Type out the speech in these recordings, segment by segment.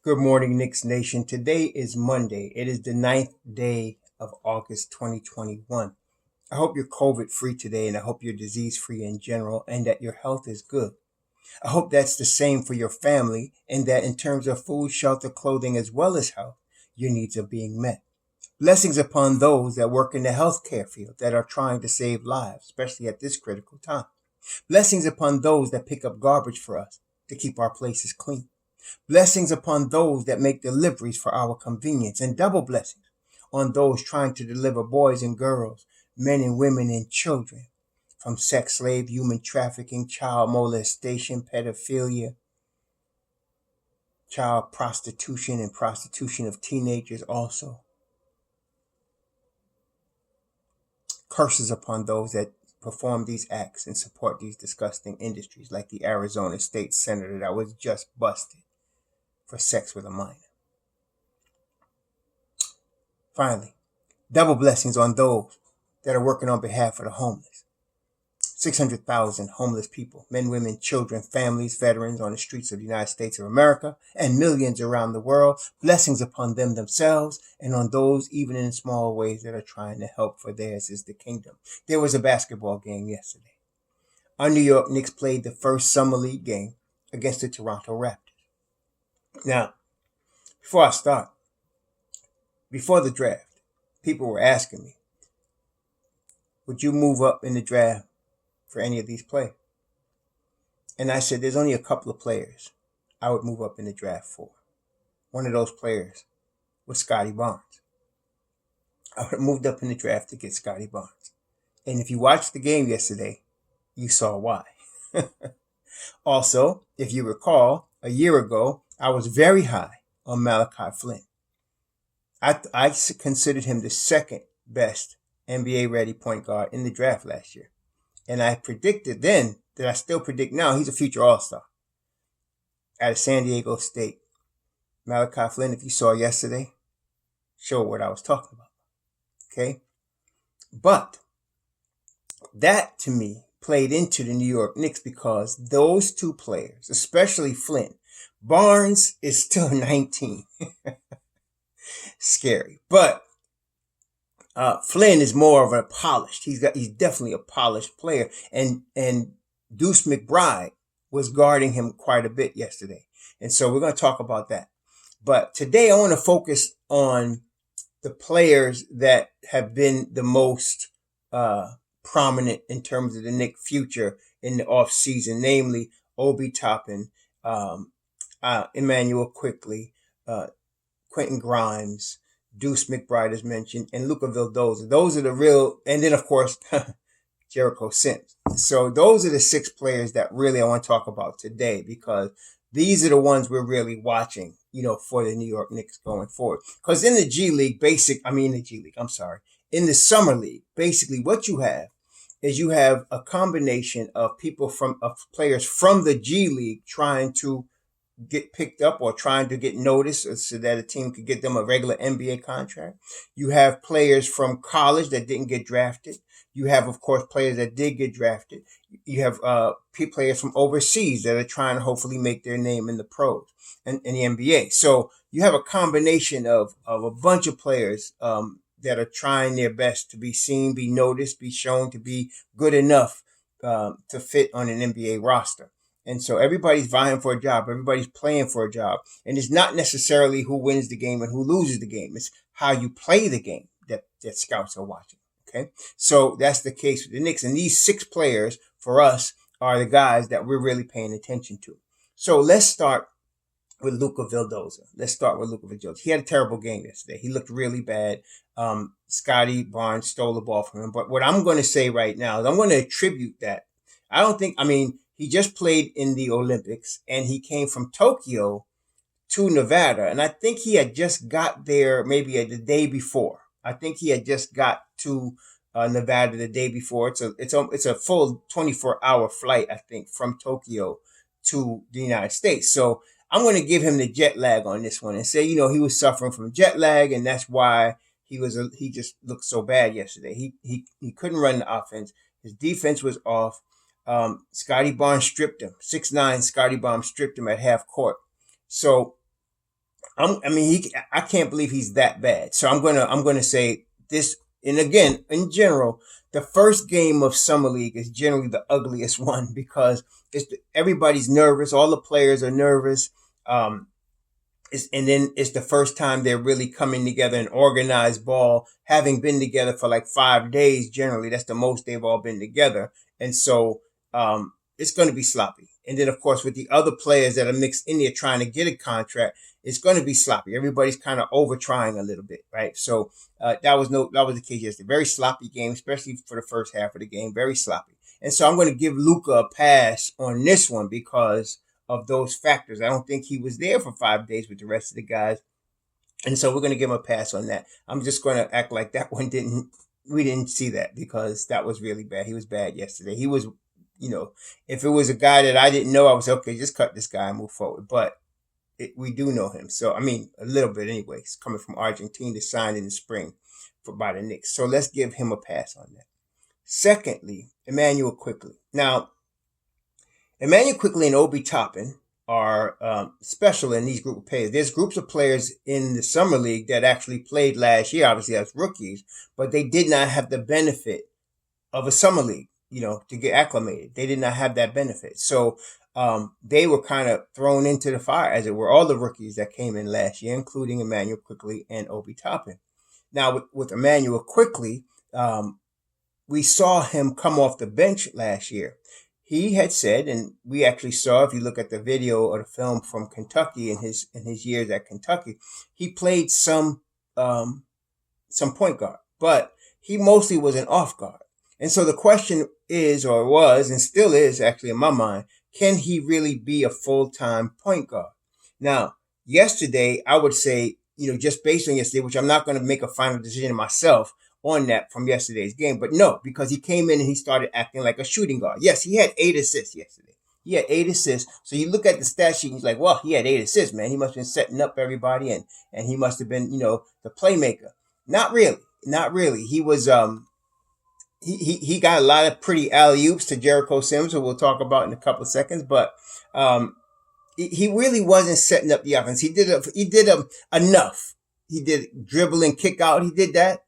Good morning, Knicks Nation. Today is Monday. It is the 9th day of August 2021. I hope you're COVID free today, and I hope you're disease free in general, and that your health is good. I hope that's the same for your family, and that in terms of food, shelter, clothing, as well as health, your needs are being met. Blessings upon those that work in the healthcare field that are trying to save lives, especially at this critical time. Blessings upon those that pick up garbage for us to keep our places clean. Blessings upon those that make deliveries for our convenience, and double blessings on those trying to deliver boys and girls, men and women and children from sex slave, human trafficking, child molestation, pedophilia, child prostitution, and prostitution of teenagers also. Curses upon those that perform these acts and support these disgusting industries, like the Arizona state senator that was just busted for sex with a minor. Finally, double blessings on those that are working on behalf of the homeless. 600,000 homeless people, men, women, children, families, veterans on the streets of the United States of America, and millions around the world. Blessings upon them themselves and on those, even in small ways, that are trying to help, for theirs is the kingdom. There was a basketball game yesterday. Our New York Knicks played the first summer league game against the Toronto Raptors. Now, before I start, before the draft, people were asking me, would you move up in the draft for any of these players? And I said, there's only a couple of players I would move up in the draft for. One of those players was Scotty Barnes. I would have moved up in the draft to get Scotty Barnes. And if you watched the game yesterday, you saw why. Also, if you recall, a year ago, I was very high on Malachi Flynn. I considered him the second best NBA-ready point guard in the draft last year. And I predicted then, that I still predict now, he's a future All-Star out of San Diego State. Malachi Flynn, if you saw yesterday, showed what I was talking about. Okay? But that, to me, played into the New York Knicks because those two players, especially Flynn, Barnes is still 19. Scary. But Flynn is more of a polished. He's definitely a polished player. And Deuce McBride was guarding him quite a bit yesterday. And so we're going to talk about that. But today I want to focus on the players that have been the most prominent in terms of the Knicks' future in the offseason, namely Obi Toppin, Emmanuel Quickley, Quentin Grimes, Deuce McBride as mentioned, and Luca Vildoza. Those are the real, and then of course, Jericho Sims. So those are the six players that really I want to talk about today, because these are the ones we're really watching, for the New York Knicks going forward. Because in the in the Summer League, basically what you have is you have a combination of players from the G League trying to get picked up or trying to get noticed so that a team could get them a regular NBA contract. You have players from college that didn't get drafted. You have, of course, players that did get drafted. You have players from overseas that are trying to hopefully make their name in the pros and in the NBA. So you have a combination of a bunch of players that are trying their best to be seen, be noticed, be shown to be good enough to fit on an NBA roster. And so everybody's vying for a job. Everybody's playing for a job. And it's not necessarily who wins the game and who loses the game. It's how you play the game that scouts are watching. Okay. So that's the case with the Knicks. And these six players for us are the guys that we're really paying attention to. So let's start with Luca Vildoza. He had a terrible game yesterday. He looked really bad. Scotty Barnes stole the ball from him. But what I'm going to say right now is I'm going to attribute that. He just played in the Olympics, and he came from Tokyo to Nevada. And I think he had just got there maybe the day before. I think he had just got to Nevada the day before. It's a full 24-hour flight, I think, from Tokyo to the United States. So I'm going to give him the jet lag on this one and say, he was suffering from jet lag, and that's why he just looked so bad yesterday. He couldn't run the offense. His defense was off. Scotty Barnes stripped him. 6'9" Scotty Barnes stripped him at half court. So I can't believe he's that bad. So I'm gonna say this. And again, in general, the first game of summer league is generally the ugliest one because everybody's nervous. All the players are nervous. Um, and then it's the first time they're really coming together in organized ball, having been together for like 5 days. Generally, that's the most they've all been together, and so it's going to be sloppy. And then, of course, with the other players that are mixed in there trying to get a contract, it's going to be sloppy. Everybody's kind of over trying a little bit, right? So that was the case yesterday. Very sloppy game, especially for the first half of the game. Very sloppy. And so I'm going to give Luca a pass on this one because of those factors. I don't think he was there for 5 days with the rest of the guys. And so we're going to give him a pass on that. I'm just going to act like that one we didn't see that because that was really bad. He was bad yesterday. He was, if it was a guy that I didn't know, I was okay, just cut this guy and move forward. But we do know him. So, I mean, a little bit anyway. He's coming from Argentina, signed in the spring by the Knicks. So let's give him a pass on that. Secondly, Emmanuel Quickley. Now, Emmanuel Quickley and Obi Toppin are special in these group of players. There's groups of players in the summer league that actually played last year, obviously as rookies, but they did not have the benefit of a summer league, to get acclimated. They did not have that benefit. So they were kind of thrown into the fire, as it were, all the rookies that came in last year, including Emmanuel Quickley and Obi Toppin. Now, with Emmanuel Quickley, we saw him come off the bench last year. He had said, and we actually saw, if you look at the video or the film from Kentucky in his years at Kentucky, he played some point guard, but he mostly was an off guard. And so the question is, or was, and still is actually in my mind, can he really be a full-time point guard? Now, yesterday, I would say, just based on yesterday, which I'm not going to make a final decision myself on that from yesterday's game, but no, because he came in and he started acting like a shooting guard. Yes, he had 8 assists yesterday. He had 8 assists. So you look at the stat sheet and he's like, well, he had 8 assists, man. He must have been setting up everybody and he must have been, the playmaker. Not really. He was, he got a lot of pretty alley-oops to Jericho Sims, who we'll talk about in a couple of seconds, but he really wasn't setting up the offense. He did enough. He did dribble and kick out. He did that,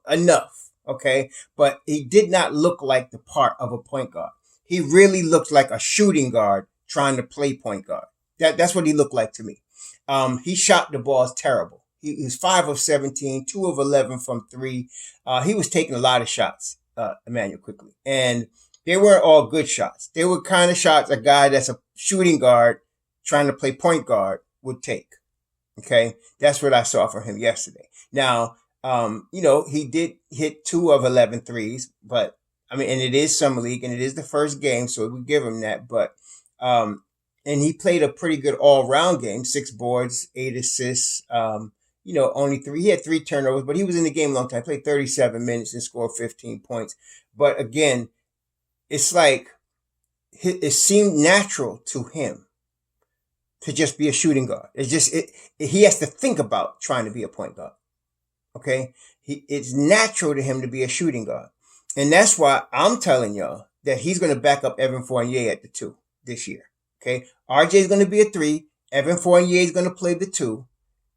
enough. Okay. But he did not look like the part of a point guard. He really looked like a shooting guard trying to play point guard. That's what he looked like to me. He shot the balls terrible. He was 5 of 17, 2 of 11 from 3. He was taking a lot of shots, Emmanuel Quickley. And they weren't all good shots. They were kind of shots a guy that's a shooting guard trying to play point guard would take. Okay. That's what I saw from him yesterday. Now, he did hit 2 of 11 threes, but and it is summer league and it is the first game. So we give him that, but, and he played a pretty good all round game, 6 boards, 8 assists, only 3, he had 3 turnovers, but he was in the game a long time, played 37 minutes and scored 15 points. But again, it's like, it seemed natural to him to just be a shooting guard. It's just, he has to think about trying to be a point guard. Okay. It's natural to him to be a shooting guard. And that's why I'm telling y'all that he's going to back up Evan Fournier at the 2 this year. Okay. RJ is going to be a 3. Evan Fournier is going to play the 2.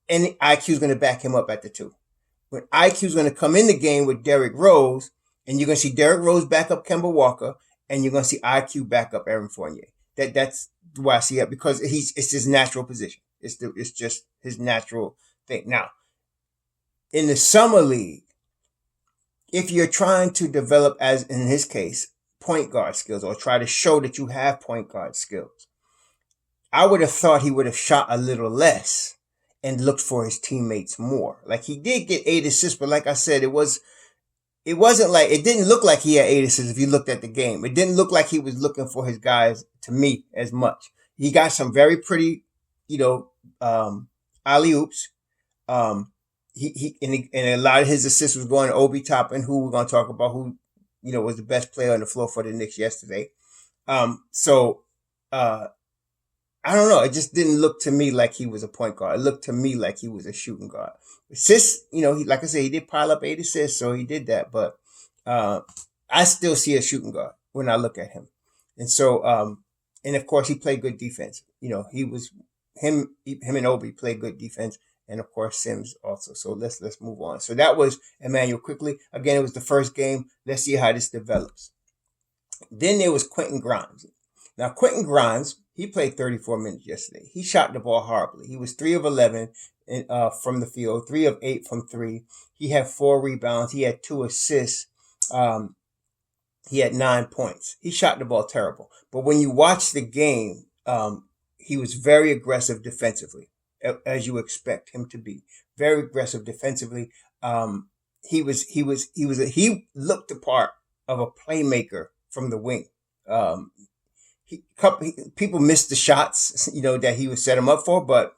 And IQ is going to back him up at the 2. When IQ is going to come in the game with Derrick Rose, and you're going to see Derrick Rose back up Kemba Walker, and you're going to see IQ back up Evan Fournier. That's why I see it, because it's his natural position. It's just his natural thing. Now, in the summer league, if you're trying to develop, as in his case, point guard skills, or try to show that you have point guard skills, I would have thought he would have shot a little less and looked for his teammates more. Like, he did get 8 assists, but like I said, it didn't look like he had 8 assists if you looked at the game. It didn't look like he was looking for his guys, to me, as much. He got some very pretty, alley-oops. And a lot of his assists was going to Obi Toppin, who we're going to talk about, who, was the best player on the floor for the Knicks yesterday. I don't know. It just didn't look to me like he was a point guard. It looked to me like he was a shooting guard. Assists, like I said, he did pile up 8 assists, so he did that. But I still see a shooting guard when I look at him. And so, and of course, he played good defense. He was him and Obi play good defense, and of course Sims also. So let's move on. So that was Emmanuel Quickley. Again, it was the first game. Let's see how this develops. Then there was Quentin Grimes. Now Quentin Grimes, he played 34 minutes yesterday. He shot the ball horribly. He was 3 of 11 from the field, 3 of 8 from three. He had 4 rebounds. He had 2 assists. He had 9 points. He shot the ball terrible. But when you watch the game, he was very aggressive defensively, as you expect him to be. Very aggressive defensively. He looked the part of a playmaker from the wing. People missed the shots, that he would set him up for, but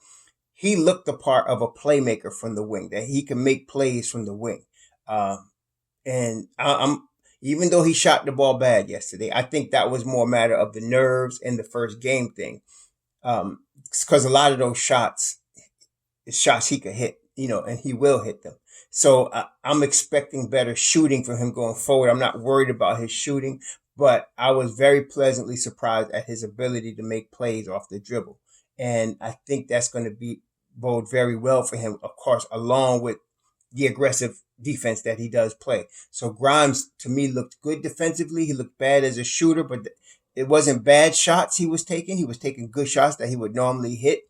he looked the part of a playmaker from the wing, that he can make plays from the wing. And I'm even though he shot the ball bad yesterday, I think that was more a matter of the nerves and the first game thing. Because a lot of those shots he could hit, and he will hit them. So I'm expecting better shooting from him going forward. I'm not worried about his shooting, but I was very pleasantly surprised at his ability to make plays off the dribble. And I think that's going to bode very well for him, of course, along with the aggressive defense that he does play. So Grimes, to me, looked good defensively. He looked bad as a shooter, but it wasn't bad shots he was taking. He was taking good shots that he would normally hit.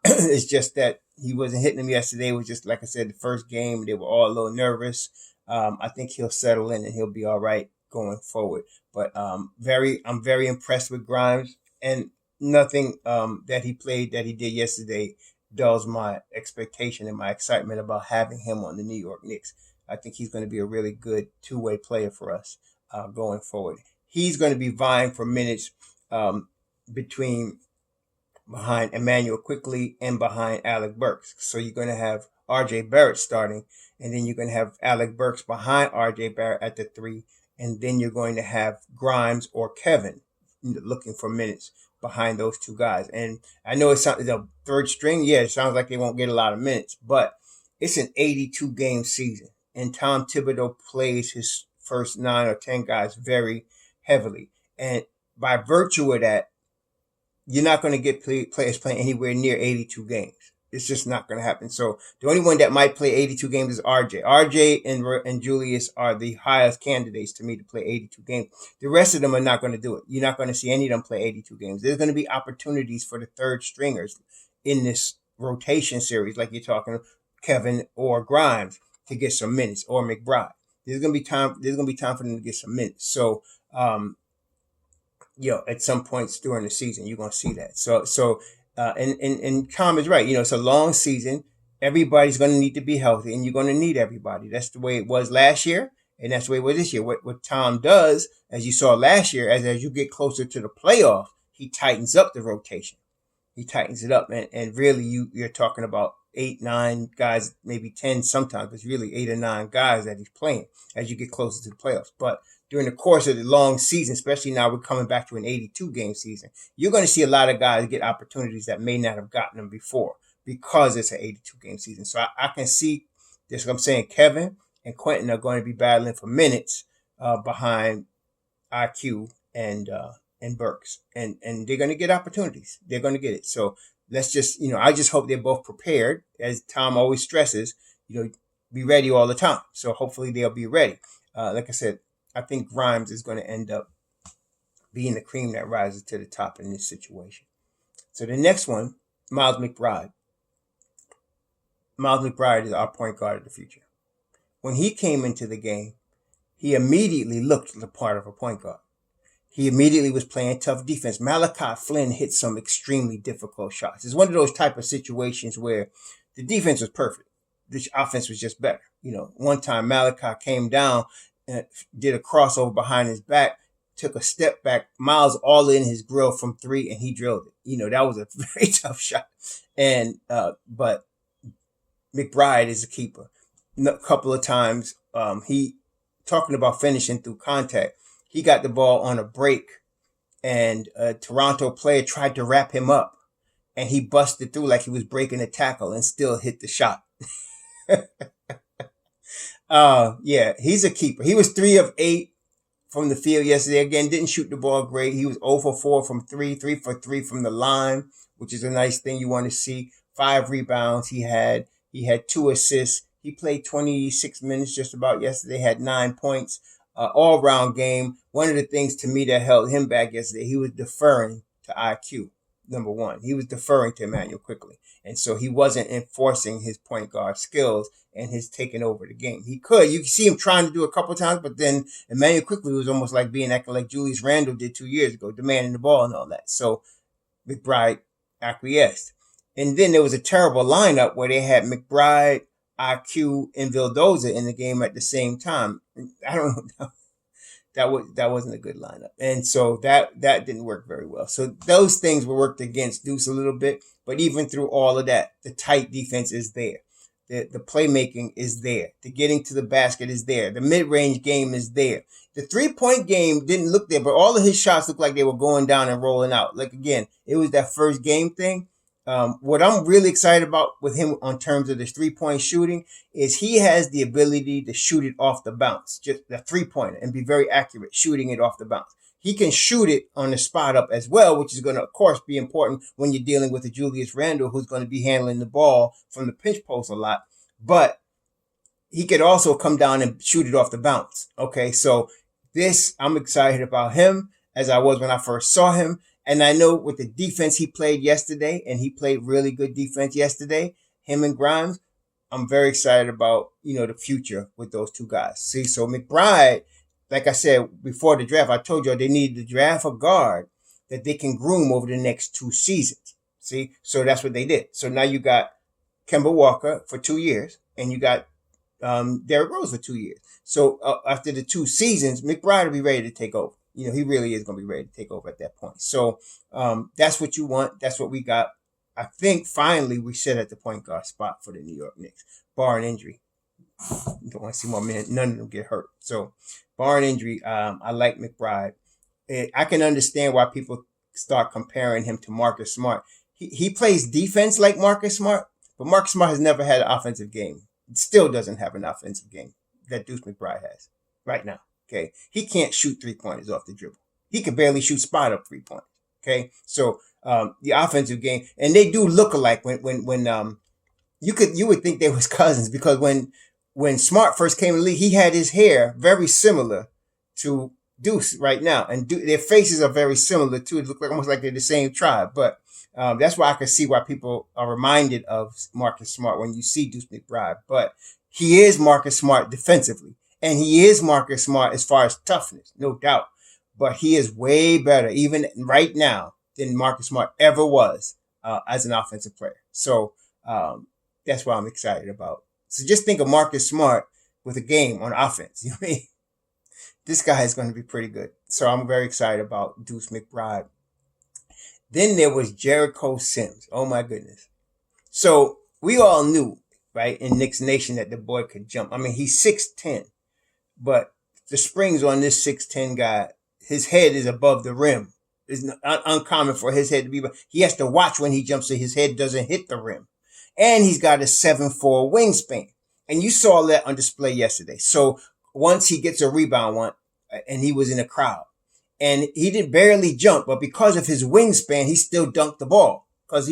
It's just that he wasn't hitting them yesterday. It was just, like I said, the first game. They were all a little nervous. I think he'll settle in and he'll be all right going forward. But I'm very impressed with Grimes, and nothing that he did yesterday dulls my expectation and my excitement about having him on the New York Knicks. I think he's going to be a really good two-way player for us going forward. He's going to be vying for minutes behind Emmanuel Quickley and behind Alec Burks. So you're going to have R.J. Barrett starting, and then you're going to have Alec Burks behind R.J. Barrett at the 3, and then you're going to have Grimes or Kevin looking for minutes behind those two guys. And I know it's the third string. Yeah, it sounds like they won't get a lot of minutes, but it's an 82-game season, and Tom Thibodeau plays his first 9 or 10 guys very heavily. And by virtue of that, you're not going to get players playing anywhere near 82 games. It's just not going to happen. So the only one that might play 82 games is RJ. RJ and Julius are the highest candidates to me to play 82 games. The rest of them are not going to do it. You're not going to see any of them play 82 games. There's going to be opportunities for the third stringers in this rotation series, like you're talking Kevin or Grimes, to get some minutes, or McBride. There's going to be time for them to get some minutes. So, at some points during the season, you're going to see that. And Tom is right. It's a long season. Everybody's going to need to be healthy, and you're going to need everybody. That's the way it was last year, and that's the way it was this year. What Tom does, as you saw last year, as you get closer to the playoff, he tightens up the rotation. He tightens it up, and really you're talking about 8, 9 guys, maybe 10 sometimes, but it's really 8 or 9 guys that he's playing as you get closer to the playoffs. But during the course of the long season, especially now we're coming back to an 82-game season, you're going to see a lot of guys get opportunities that may not have gotten them before because it's an 82-game season. So I can see this. I'm saying Kevin and Quentin are going to be battling for minutes behind IQ and Burks, and they're going to get opportunities. They're going to get it. So let's just, I just hope they're both prepared. As Tom always stresses, be ready all the time. So hopefully they'll be ready. Like I said, I think Grimes is going to end up being the cream that rises to the top in this situation. So the next one, Miles McBride. Miles McBride is our point guard of the future. When he came into the game, he immediately looked the part of a point guard. He immediately was playing tough defense. Malachi Flynn hit some extremely difficult shots. It's one of those type of situations where the defense was perfect. The offense was just better. One time Malachi came down and did a crossover behind his back, took a step back, Miles all in his grill from 3, and he drilled it. That was a very tough shot. And but McBride is a keeper. A couple of times, he talking about finishing through contact. He got the ball on a break, and a Toronto player tried to wrap him up, and he busted through like he was breaking a tackle and still hit the shot. Yeah, he's a keeper. He was 3 of 8 from the field yesterday. Again, didn't shoot the ball great. He was 0 for 4 from 3, 3 for 3 from the line, which is a nice thing you want to see. 5 rebounds he had. He had 2 assists. He played 26 minutes just about yesterday, had 9 points. All-round game. One of the things to me that held him back yesterday, he was deferring to IQ, number one. He was deferring to Emmanuel Quickley. And so he wasn't enforcing his point guard skills and his taking over the game. He could. You can see him trying to do a couple of times, but then Emmanuel Quickley was almost like acting like Julius Randle did 2 years ago, demanding the ball and all that. So McBride acquiesced. And then there was a terrible lineup where they had McBride, IQ, and Vildoza in the game at the same time. I don't know. That wasn't a good lineup. And so that didn't work very well. So those things were worked against Deuce a little bit. But even through all of that, the tight defense is there. The playmaking is there. The getting to the basket is there. The mid-range game is there. The three-point game didn't look there, but all of his shots looked like they were going down and rolling out. Like, again, it was that first game thing. What I'm really excited about with him on terms of this three-point shooting is he has the ability to shoot it off the bounce, just the three-pointer, and be very accurate shooting it off the bounce. He can shoot it on the spot up as well, which is going to, of course, be important when you're dealing with a Julius Randle who's going to be handling the ball from the pinch post a lot. But he could also come down and shoot it off the bounce. Okay, so I'm excited about him as I was when I first saw him. And I know with the defense he played yesterday, and he played really good defense yesterday, him and Grimes, I'm very excited about, the future with those two guys. See, so McBride, like I said before the draft, I told you they needed to draft a guard that they can groom over the next 2 seasons. See, so that's what they did. So now you got Kemba Walker for 2 years, and you got Derrick Rose for 2 years. So after the 2 seasons, McBride will be ready to take over. He really is going to be ready to take over at that point. So that's what you want. That's what we got. I think finally we sit at the point guard spot for the New York Knicks, barring injury. You don't want to see more men. None of them get hurt. So barring injury, I like McBride. I can understand why people start comparing him to Marcus Smart. He plays defense like Marcus Smart, but Marcus Smart has never had an offensive game. Still doesn't have an offensive game that Deuce McBride has right now. Okay, he can't shoot 3-pointers off the dribble. He can barely shoot spot up 3-pointers. Okay, so the offensive game, and they do look alike. When you would think they was cousins, because when Smart first came in the league, he had his hair very similar to Deuce right now, and their faces are very similar too. It look like almost like they're the same tribe, but that's why I can see why people are reminded of Marcus Smart when you see Deuce McBride. But he is Marcus Smart defensively. And he is Marcus Smart as far as toughness, no doubt. But he is way better, even right now, than Marcus Smart ever was as an offensive player. So that's what I'm excited about. So just think of Marcus Smart with a game on offense. You know what I mean? This guy is going to be pretty good. So I'm very excited about Deuce McBride. Then there was Jericho Sims. Oh, my goodness. So we all knew, right, in Knicks Nation that the boy could jump. I mean, he's 6'10". But the springs on this 6'10" guy, his head is above the rim. It's uncommon for his head to be. He has to watch when he jumps so his head doesn't hit the rim. And he's got a 7'4" wingspan. And you saw that on display yesterday. So once he gets a rebound and he was in a crowd. And he did barely jump, but because of his wingspan, he still dunked the ball. Because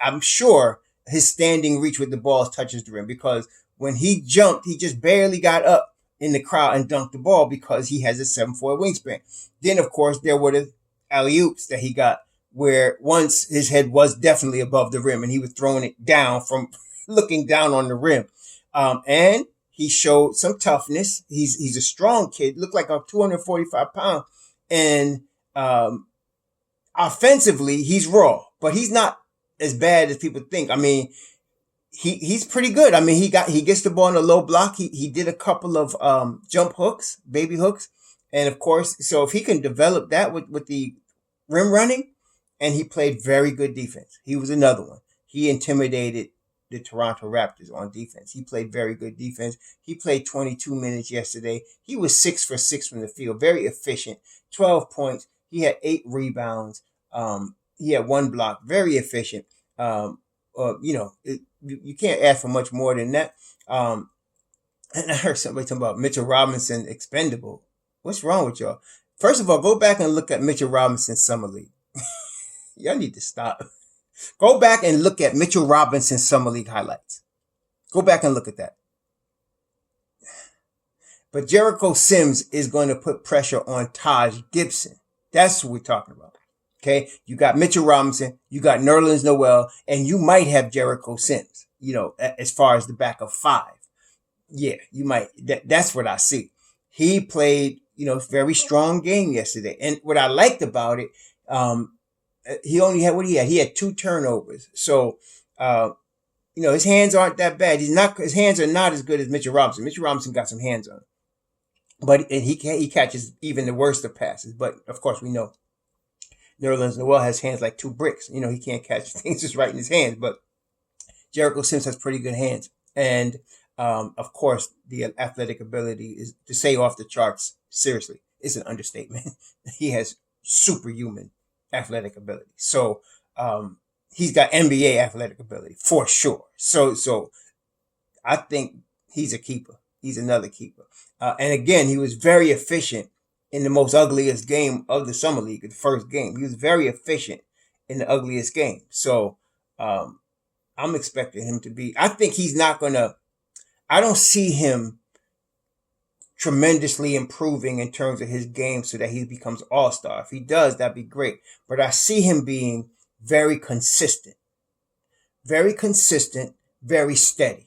I'm sure his standing reach with the ball touches the rim. Because when he jumped, he just barely got up in the crowd and dunked the ball because he has a 7'4" wingspan. Then, of course, there were the alley-oops that he got where once his head was definitely above the rim and he was throwing it down from looking down on the rim. And he showed some toughness. He's a strong kid, looked like a 245 pounds. And offensively, he's raw, but he's not as bad as people think. I mean, he's pretty good. I mean, he gets the ball in a low block. He did a couple of jump hooks, baby hooks. And of course, so if he can develop that with the rim running, and he played very good defense. He was another one. He intimidated the Toronto Raptors on defense. He played very good defense. He played 22 minutes yesterday. He was 6 for 6 from the field, very efficient, 12 points. He had 8 rebounds. He had 1 block, very efficient. You can't ask for much more than that. And I heard somebody talking about Mitchell Robinson expendable. What's wrong with y'all? First of all, go back and look at Mitchell Robinson's summer league. Y'all need to stop. Go back and look at Mitchell Robinson's summer league highlights. Go back and look at that. But Jericho Sims is going to put pressure on Taj Gibson. That's what we're talking about. Okay, you got Mitchell Robinson, you got Nerlens Noel, and you might have Jericho Sims. As far as the back of five, yeah, you might. That's what I see. He played, very strong game yesterday, and what I liked about it, he only had what he had. He had 2 turnovers, so his hands aren't that bad. His hands are not as good as Mitchell Robinson. Mitchell Robinson got some hands on him, but he catches even the worst of passes. But of course, we know Nerlens Noel has hands like 2 bricks. He can't catch things just right in his hands, but Jericho Sims has pretty good hands. And, of course, the athletic ability is, to say off the charts, seriously, it's an understatement. He has superhuman athletic ability. So, he's got NBA athletic ability for sure. So I think he's a keeper. He's another keeper. And again, he was very efficient in the most ugliest game of the summer league, the first game. He was very efficient in the ugliest game. So, I'm expecting him to be, I think he's not going to, I don't see him tremendously improving in terms of his game so that he becomes all-star. If he does, that'd be great. But I see him being very consistent, very steady.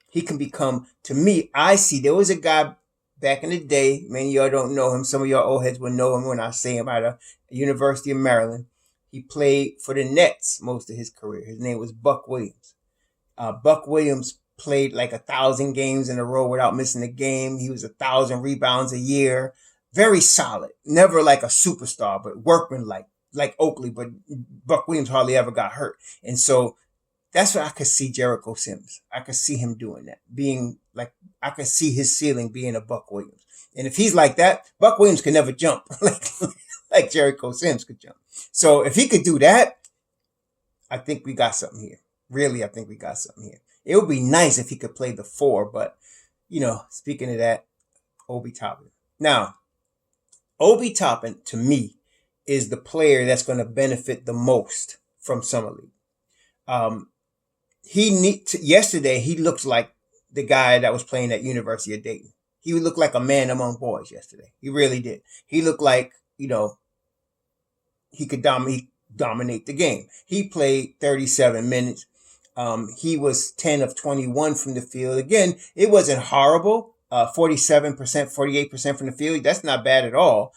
He can become, to me, there was a guy back in the day, many of y'all don't know him. Some of y'all old heads will know him when I say him, out of University of Maryland. He played for the Nets most of his career. His name was Buck Williams. Buck Williams played like 1,000 games in a row without missing a game. He was 1,000 rebounds a year. Very solid. Never like a superstar, but workmanlike, like Oakley. But Buck Williams hardly ever got hurt. And so that's what I could see Jericho Sims. I could see him doing that. Being like, I could see his ceiling being a Buck Williams. And if he's like that, Buck Williams could never jump like Jericho Sims could jump. So if he could do that, I think we got something here. Really, I think we got something here. It would be nice if he could play the 4, but, speaking of that, Obi Toppin. Now, Obi Toppin, to me, is the player that's going to benefit the most from Summer League. Yesterday, he looked like the guy that was playing at University of Dayton. He looked like a man among boys yesterday. He really did. He looked like, he could dominate the game. He played 37 minutes. He was 10 of 21 from the field. Again, it wasn't horrible. 47%, 48% from the field. That's not bad at all.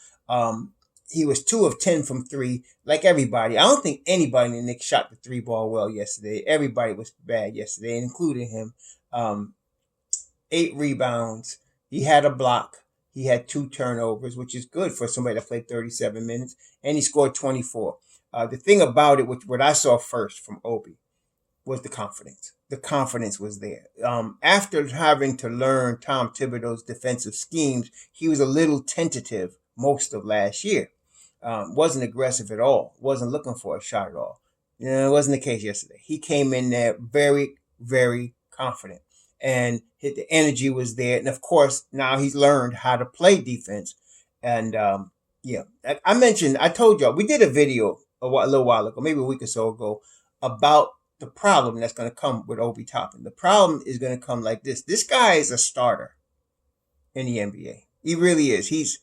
He was 2 of 10 from 3, like everybody. I don't think anybody in the Knicks shot the 3 ball well yesterday. Everybody was bad yesterday, including him. 8 rebounds. He had a block. He had 2 turnovers, which is good for somebody that played 37 minutes. And he scored 24. The thing about it, what I saw first from Obi, was the confidence. The confidence was there. After having to learn Tom Thibodeau's defensive schemes, he was a little tentative most of last year. Wasn't aggressive at all. Wasn't looking for a shot at all. It wasn't the case yesterday. He came in there very, very confident. And the energy was there. And of course, now he's learned how to play defense. And I told y'all, we did a video a little while ago, maybe a week or so ago, about the problem that's going to come with Obi Toppin. The problem is going to come like this. This guy is a starter in the NBA. He really is. He's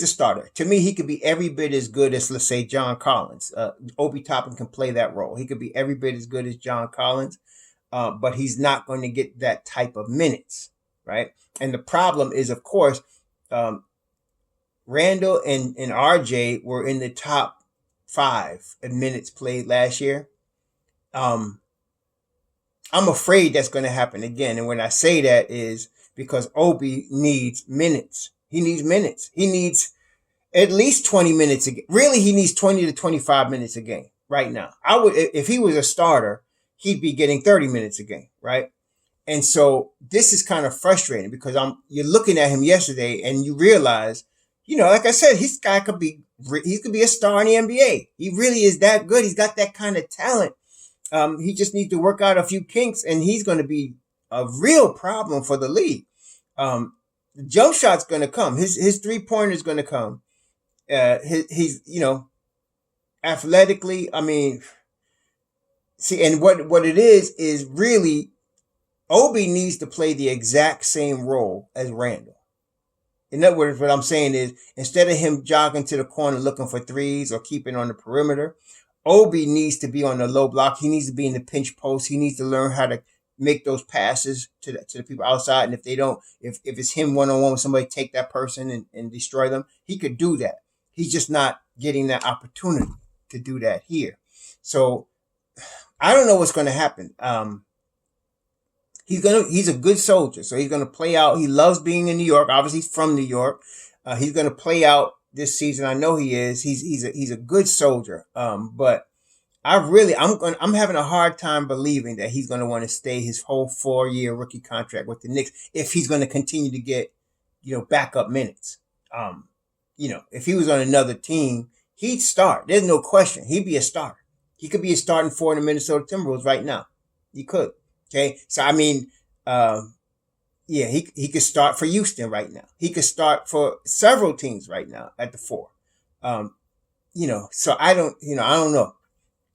a starter. To me, he could be every bit as good as, let's say, John Collins. Obi Toppin can play that role. He could be every bit as good as John Collins, but he's not going to get that type of minutes, right? And the problem is, of course, Randall and RJ were in the top 5 in minutes played last year. I'm afraid that's going to happen again. And when I say that is because Obi needs minutes. He needs minutes. He needs at least 20 minutes a game. Really, he needs 20 to 25 minutes a game right now. If he was a starter, he'd be getting 30 minutes a game, right? And so this is kind of frustrating because you're looking at him yesterday and you realize, like I said, he could be a star in the NBA. He really is that good. He's got that kind of talent. He just needs to work out a few kinks and he's going to be a real problem for the league. The jump shot's going to come. His 3 pointer is going to come. He's athletically. I mean, see, and what it is really Obi needs to play the exact same role as Randall. In other words, what I'm saying is instead of him jogging to the corner looking for threes or keeping on the perimeter, Obi needs to be on the low block. He needs to be in the pinch post. He needs to learn how to make those passes to the people outside. And if they don't, if it's him one on one with somebody, take that person and destroy them. He could do that. He's just not getting that opportunity to do that here. So I don't know what's going to happen. He's a good soldier, so he's gonna play out. He loves being in New York. Obviously, he's from New York. He's gonna play out this season. I know he is. He's a good soldier. But I'm having a hard time believing that he's gonna want to stay his whole 4-year rookie contract with the Knicks if he's gonna continue to get, backup minutes. If he was on another team, he'd start. There's no question. He'd be a starter. He could be a starting four in the Minnesota Timberwolves right now. He could. Okay, so I mean, he could start for Houston right now. He could start for several teams right now at the 4. So I don't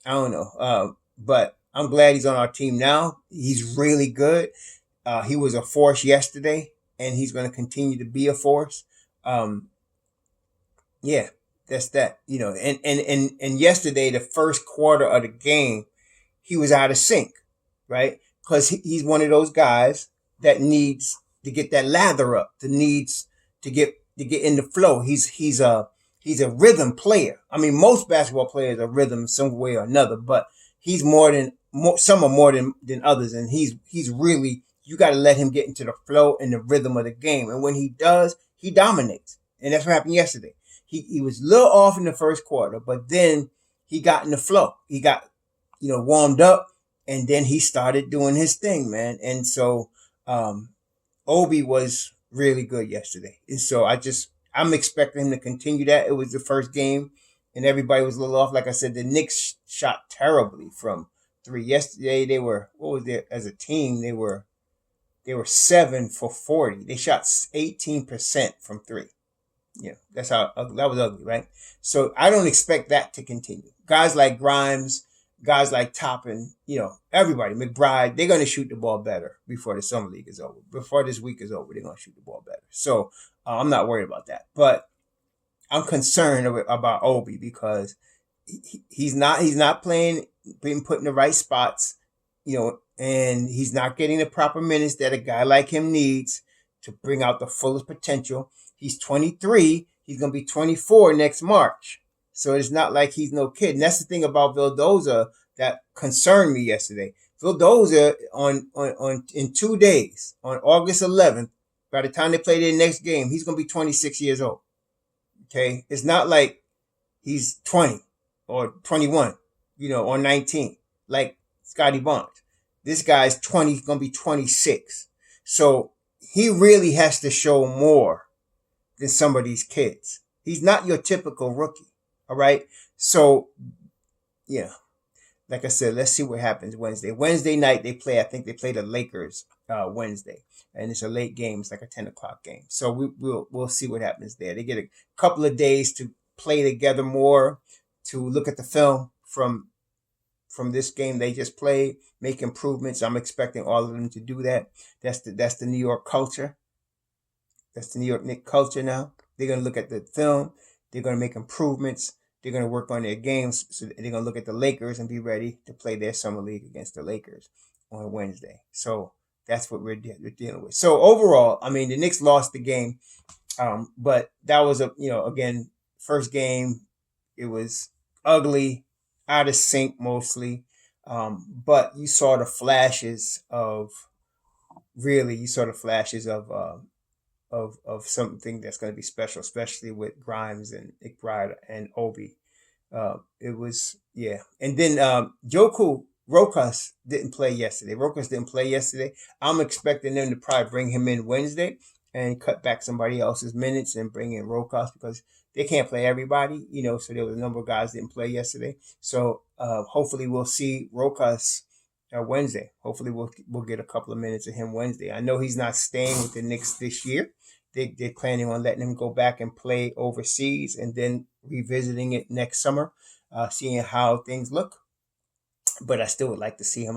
know. But I'm glad he's on our team now. He's really good. He was a force yesterday, and he's going to continue to be a force. That's that. And yesterday, the first quarter of the game, he was out of sync, right? Because he's one of those guys that needs to get that lather up, that needs to get in the flow. He's a rhythm player. I mean, most basketball players are rhythm some way or another, but he's some are more than others, and he's really, you got to let him get into the flow and the rhythm of the game, and when he does, he dominates, and that's what happened yesterday. He was a little off in the first quarter, but then he got in the flow. He got warmed up. And then he started doing his thing, man. And so Obi was really good yesterday. And so I'm expecting him to continue that. It was the first game, and everybody was a little off. Like I said, the Knicks shot terribly from 3. Yesterday, they were, what was there as a team? They were 7 for 40. They shot 18% from 3. That's how that was ugly, right? So I don't expect that to continue. Guys like Grimes, guys like Toppin, everybody, McBride, they're going to shoot the ball better before the summer league is over. Before this week is over, they're going to shoot the ball better. So I'm not worried about that. But I'm concerned about Obi because he's not playing, being put in the right spots, and he's not getting the proper minutes that a guy like him needs to bring out the fullest potential. He's 23. He's going to be 24 next March. So it's not like he's no kid. And that's the thing about Vildoza that concerned me yesterday. Vildoza in 2 days, on August 11th, by the time they play their next game, he's going to be 26 years old. Okay? It's not like he's 20 or 21, or 19, like Scotty Barnes. This guy's 20, he's going to be 26. So he really has to show more than some of these kids. He's not your typical rookie. All right. So, like I said, let's see what happens Wednesday. Wednesday night, I think they play the Lakers Wednesday. And it's a late game. It's like a 10 o'clock game. So we'll see what happens there. They get a couple of days to play together more, to look at the film from this game they just played, make improvements. I'm expecting all of them to do that. That's the New York culture. That's the New York Knicks culture now. They're going to look at the film. They're going to make improvements. They're going to work on their games. So they're going to look at the Lakers and be ready to play their summer league against the Lakers on Wednesday. So that's what we're dealing with. So overall, I mean, the Knicks lost the game. But that was again, first game. It was ugly, out of sync mostly. But you saw the flashes of of something that's going to be special, especially with Grimes and McBride and Obi. It was, yeah. And then Joku Rokas didn't play yesterday. I'm expecting them to probably bring him in Wednesday and cut back somebody else's minutes and bring in Rokas because they can't play everybody, so there was a number of guys that didn't play yesterday. So hopefully we'll see Rokas Wednesday. Hopefully we'll get a couple of minutes of him Wednesday. I know he's not staying with the Knicks this year. they're planning on letting him go back and play overseas and then revisiting it next summer, seeing how things look. But I still would like to see him.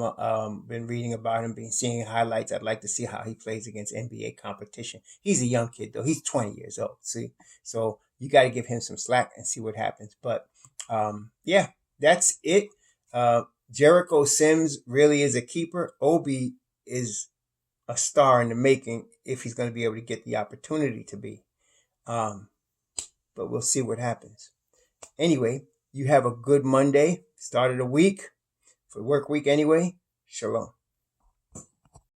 Been reading about him, been seeing highlights. I'd like to see how he plays against NBA competition. He's a young kid though. He's 20 years old. See, so you got to give him some slack and see what happens. But yeah, that's it. Jericho Sims really is a keeper. Obi is a star in the making if he's going to be able to get the opportunity to be. Um, but we'll see what happens. Anyway, you have a good Monday, start of the week, for work week anyway. Shalom.